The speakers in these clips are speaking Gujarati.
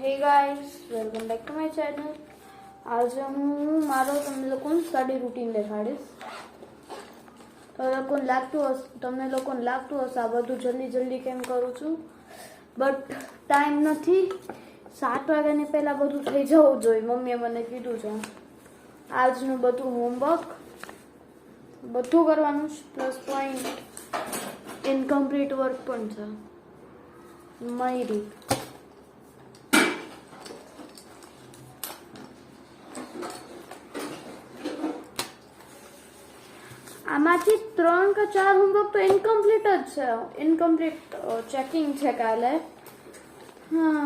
Hey guys, welcome back to my channel. આજે હું મારો તમને લોકોને સ્ટડી રૂટીન દેખાડીશ. તમને લોકોને લાગતું હશે આ બધું જલ્દી કેમ કરું છું, બટ ટાઈમ નથી. 7 વાગ્યાની પહેલાં બધું થઈ જવું જોઈએ. મમ્મીએ મને કીધું છે આજનું બધું હોમવર્ક બધું કરવાનું છે, પ્લસ પોઈન્ટ ઇનકમ્પ્લીટ વર્ક પણ છે. મયરી આમાંથી 3 કે 4 હોમવર્ક તો ઇનકમ્પ્લીટ જ છે. ઇનકમ્પ્લીટ ચેકિંગ છે કાલે. હા,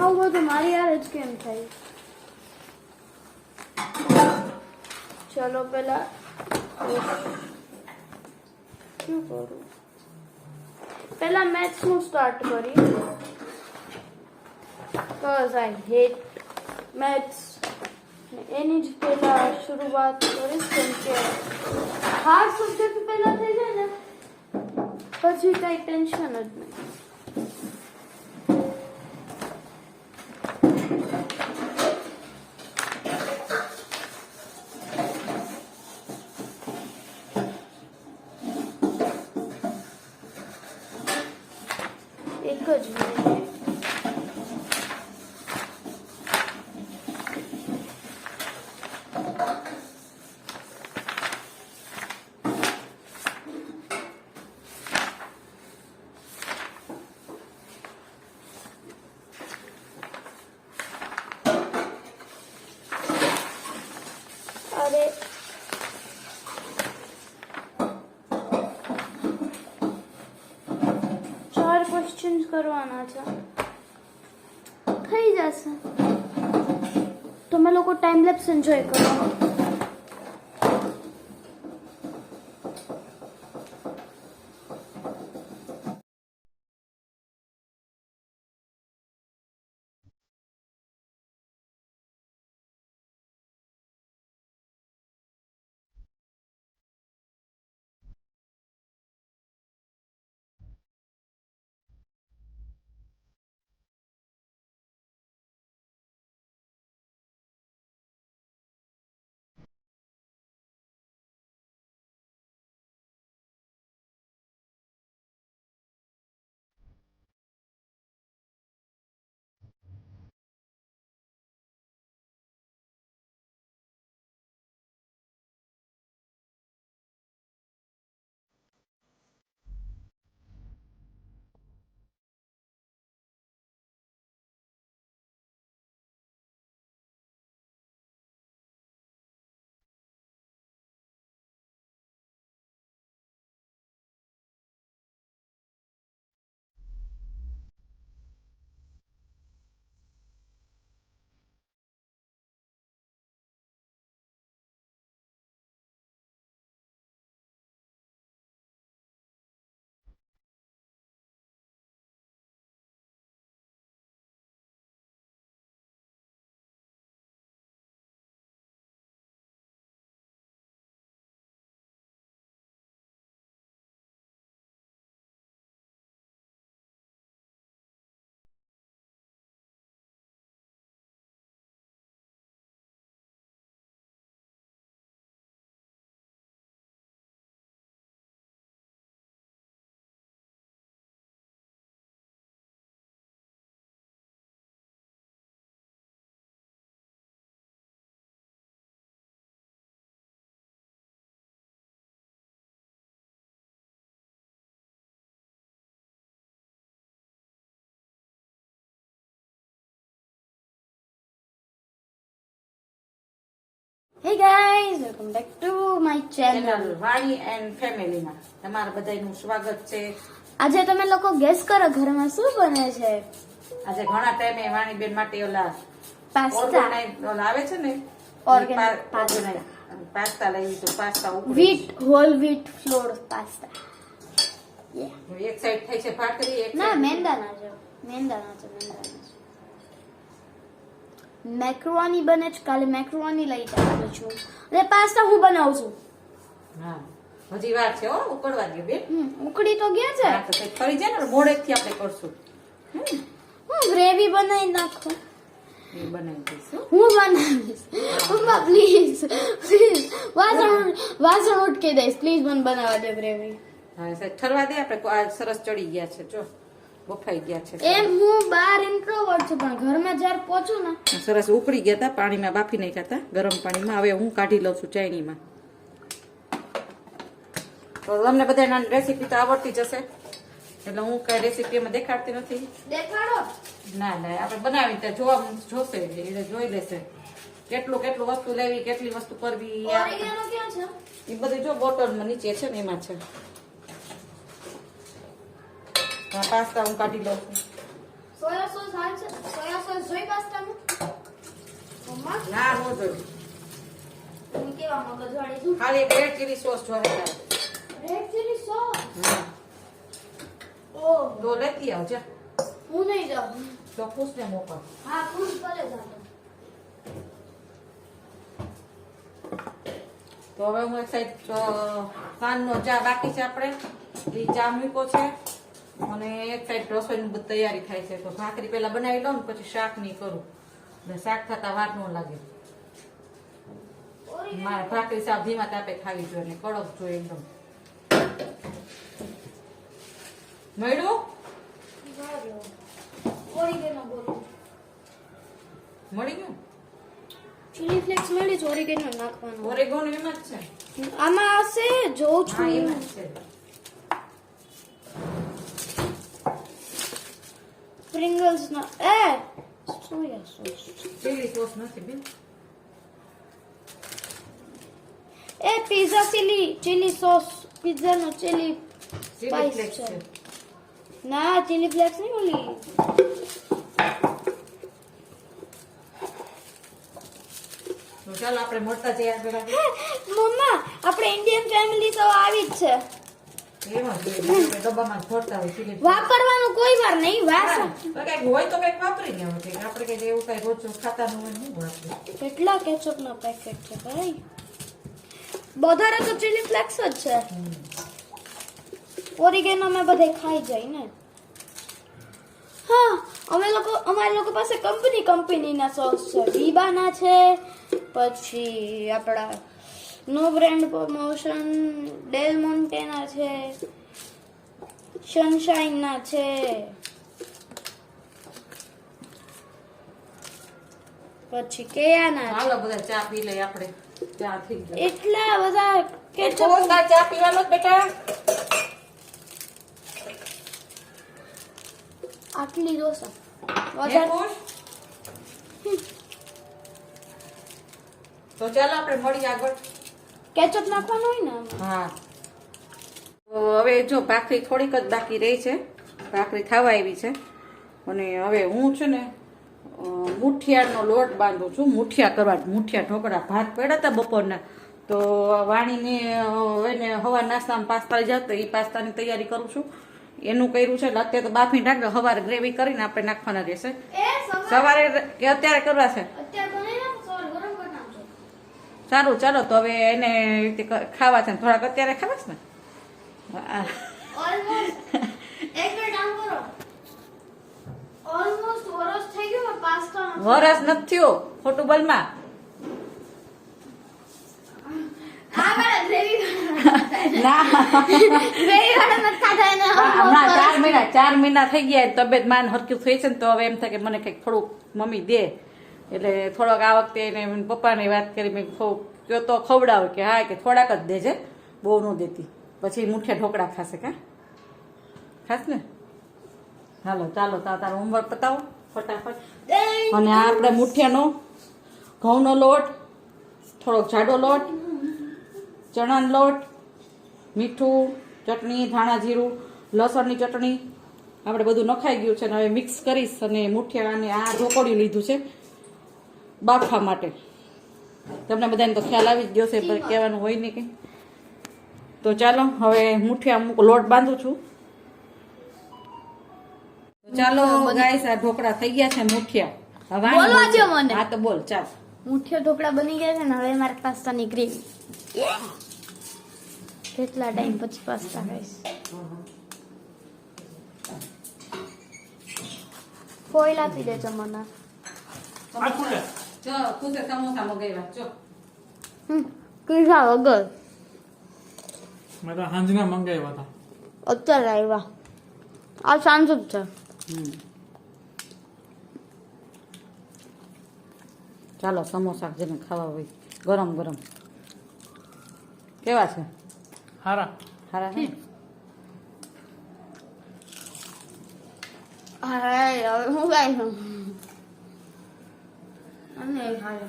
આવું બધું મારી યાર જ કેમ થાય. ચલો પેલા શું કરું, પેલા મેથ્સ નું સ્ટાર્ટ કરી, બીકોઝ આઈ હેટ મેથ્સ. એની જ પહેલા શરૂઆત કરીશ, કેમ કે હાર્ડ સબ્જેક્ટ પહેલા થઈ જાય ને પછી કઈ ટેન્શન જ નહીં. એક જ મિનિટ. અરે ચાર ક્વેશ્ચન્સ કરવાના છે, થઈ જશે. તમે લોકો ટાઈમ લેપ્સ એન્જોય કરો. Hey guys, welcome back to my channel. વાણી એન્ડ ફેમિલીમાં તમારા બધાનું સ્વાગત છે. આજે તમે લોકો ગેસ કરો ઘરમાં શું બને છે. આજે ઘણા ટાઈમે વાણીબેન માટે ઓલા પાસ્તા આવે છે ને ઓર્ગેનિક પાસ્તા લઈ તો pasta wheat whole wheat floor pasta. એક સાઈડ થઈ છે ભાખરી, એક ના મેંદાના છે. મેક્રોની બને છે. કાલે મેક્રોની લઈ જવાની છું અને પાસ્તા હું બનાવું છું. હા, હજી વાર છે હો, ઉકળવા દે બેન. ઉકળી તો ગયા છે. હા તો ફરી જાય ને મોડેથી આપણે કરશું. હું ગ્રેવી ગ્રેવી બનાવી નાખો. એ બનાવી દઈશું. હું બનાવીશ. મમ્મા પ્લીઝ પ્લીઝ વાસણ ઉટકી દઈશ. પ્લીઝ મને બનાવવા દે ગ્રેવી. હા સાહેબ ઠરવા દે. આપણે આ સરસ ચડી ગયા છે, જો બફાઈ ગયા છે. એમ હું બહાર ઇન્ટ્રોવર્ટ છું, પણ ઘરમાં જ્યારે પહોંચું ને સરસ ઉકળી ગયા હતા, પાણીમાં બાફી નાખ્યા હતા ગરમ પાણીમાં. હવે હું કાઢી લઉં છું ચાયણીમાં. તો તમને બધાને રેસીપી તો આવડતી જશે, એટલે હું કઈ રેસીપી એમાં દેખાડતી નથી. દેખાડો. ના ના, આપણે બનાવી ત્યાં જોવા જોશે એટલે જોઈ લેશે કેટલું કેટલું વસ્તુ લેવી, કેટલી વસ્તુ કરવી. ઓરેગાનો ક્યાં છે? એ બધું જો બોટલમાં નીચે છે ને એમાં છે. પાસ્તા હું કાઢી લઉં છું. સોયા સોસ હાલ છે? સોયા સોસ જોઈ પાસ્તામાં? મમ્મા ના નો જોયું, હું કેવા મગજવાળી છું. ખાલી એક રેડ ચીલી સોસ જોવે. Red chilli sauce. હા ઓહ, તો લેતી આવજે. હું નહીં જાઉં. તો પૂછને મોકલ. હા ખુશ ભલે જાતો. તો હવે હું એક સાઈડ પાનનો ચા બાકી છે, આપણે એ ચા મૂક્યો છે, અને એક સાઈડ રસોઈની બધી તૈયારી થાય છે. તો ભાખરી પેલા બનાવી લઉં ને પછી શાક નહીં કરું, એટલે શાક થતા વાર ન લાગે. મારે ભાખરી સાવ ધીમા તાપે ખાવી જોઈએ ને કડક જોઈએ એકદમ. મળ્યું? ઓરેગાનો બોલો. મળી ગયું? ચીલી ફ્લેક્સ મળી છે, ઓરેગાનો નાખવાનો. ઓરેગોન એમાં જ છે. આમાં હશે, જોઉં હા છું. એમાં જ છે. પ્રિંગલ્સ ના સોયા સોસ. ચીલી સોસ નથી બેન. Pizza chilli sauce. પિઝા નો ચીલી ચીલી સ્પાઈસ ફ્લેક્સ છે. છે. ના ચીલી ફ્લેક્સ નહીં ઓલી. તો ચાલો આપણે મળતા જઈએ આગળ. મમ્મા આપણે ઇન્ડિયન ફેમિલી તો આવી જ છે. એમાં જોઈએ આપણે ડબ્બામાં જ ભરતા હોય ચીલી ફ્લેક્સ. વાપરવાનું કોઈ વાર નહીં. વાસણ તો કઈક હોય તો કઈક વાપરી લેવું છે. આપણે કઈક એવું કઈ રોજ ખાતા ન હોય શું વાપરે. કેટલા કેચઅપ ના પેકેટ છે ભાઈ. વધારે તો ચીલી ફ્લેક્સ જ છે. ઓરિગેનો મેં બધે ખાઈ જાય ને. હા, અમારે લોકો પાસે કંપનીના સોસ છે. બીબાના છે, પછી આપણા નો બ્રાન્ડ પ્રમોશન ડેલ મોન્ટેના છે, સનશાઇનના છે, પછી કેયાના છે. હાલો બધા ચા પી લઈએ આપણે. ચા થઈ ગઈ. એટલા બધા કેચઅપ. કેટલા ચા પીવાનો જ બેટા? આટલી ડોસા હે વધારે. ખુશ? તો ચાલો આપણે મળીએ આગળ. કેચઅપ નાખવાનું હોય ને આમાં. હા, તો હવે જો ભાખરી થોડીક જ બાકી રહી છે. ભાખરી થવા આવી છે, અને હવે હું છે ને મુઠિયાનો લોટ બાંધું છું. મુઠિયા કરવા, મુઠિયા ઢોકળા. ભાત પડ્યા હતા બપોરના, તો વાણીને એને હવા નાસ્તામાં પાસ્તા લઈ જાવ, તો એ પાસ્તાની તૈયારી કરું છું. એનું કર્યું છે એટલે અત્યારે તો બાફી નાખે. સવારે ગ્રેવી કરીને આપણે નાખવાના રહેશે. સવારે કે અત્યારે કરવા છે? સારું ચાલો, તો હવે એને ખાવા છે ને થોડાક અત્યારે ખાવા છે ને. વરસ નથી થયો, ખોટું બોલમાં. ના, 4 મહિના થઈ ગયા. તબિયત માન હરક્યું થઈ છે ને, તો હવે એમ થાય કે મને કઈક થોડુંક મમ્મી દે. એટલે થોડોક આ વખતે એને પપ્પાની વાત કરી, મેં કયો તો ખવડાવ કે હા કે થોડાક જ દેજે, બહુ ન દેતી. પછી મુઠિયા ઢોકળા ખાશે. ખાસ ને. હાલો ચાલો, તારો હોમવર્ક પતાવો ફટાફટ. અને આ આપણે મુઠિયાનો ઘઉંનો લોટ, થોડોક જાડો લોટ, ચણાનો લોટ, મીઠું, ચટણી, ધાણા જીરું, લસણની ચટણી, આપણે બધું નખાઈ ગયું છે. ને હવે મિક્સ કરીશ અને મુઠિયા અને આ ઢોકળિયું લીધું છે બાફવા માટે. તમને બધાને તો ખ્યાલ આવી જ ગયો છે, પણ કહેવાનું હોય નહીં કંઈ. તો ચાલો હવે મુઠિયા અમુક લોટ બાંધું છું. ચાલો ગાઈસ, આ ઢોકળા થઈ ગયા છે. મુઠિયા બોલવા દો મને. હા તો બોલ. ચાલ, મુઠિયા ઢોકળા બની ગયા છે ને. હવે મારે પાસ્તાની ગ્રેવી. કેટલા ટાઈમ પછી પાસ્તા ખાઈશ. ફોઇલ આપી દેજો મને આ ખુલે જો ખુદે સમોસા મગાવ્યા જો કીધા વગર મેં તો હાંજના મંગાવ્યા હતા. અત્યારે આવ્યા આ સાંજ જ છે ચાલો સમોસા જેને ખાવા હોય ગરમ ગરમ કેવા છે હારા સારા છે અરે હવે હું ગાઈ છું અને ખાય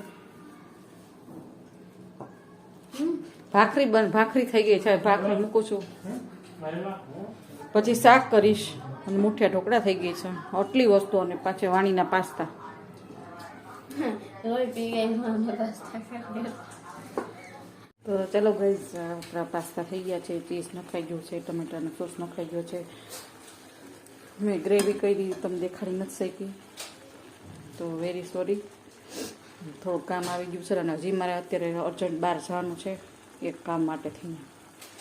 ભાખરી થઈ ગઈ છે ભાખરી મૂકું છું પછી શાક કરીશ અને મુઠિયા ઢોકળા થઈ ગઈ છે આટલી વસ્તુ અને પાછી વાણીના પાસ્તા રોઈ પી ગઈ મને બસ તો ચલો ગાઈઝ આપણા પાસ્તા થઈ ગયા છે ચીઝ નખાઈ ગયું છે ટમેટાનો સોસ નખાઈ ગયો છે મેં ગ્રેવી કરી તમને દેખાડી નથી શકી તો વેરી સોરી થોડુંક કામ આવી ગયું છે અને હજી મારે અત્યારે અર્જન્ટ બહાર જવાનું છે એક કામ માટે થઈને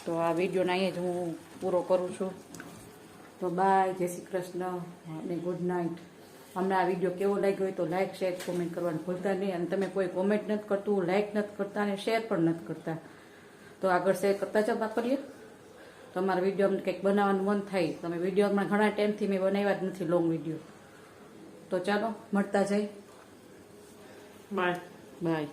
તો આ વિડીયોને અહીંયા જ હું પૂરો કરું છું તો બાય જય શ્રી કૃષ્ણ અને ગુડ નાઇટ અમને આ વિડીયો કેવો લાગ્યો હોય તો લાઇક શેર કોમેન્ટ કરવાનું ભૂલતા નહીં અને તમે કોઈ કોમેન્ટ નથી કરતું લાઇક નથી કરતા અને શેર પણ નથી કરતા તો આગળ શેર કરતા જવા કરીએ તો અમારા વિડીયો અમને કંઈક બનાવવાનું મન થાય તમે વિડીયોમાં ઘણા ટાઈમથી મેં બનાવ્યા જ નથી લોંગ વિડીયો તો ચાલો મળતા જાય બાય બાય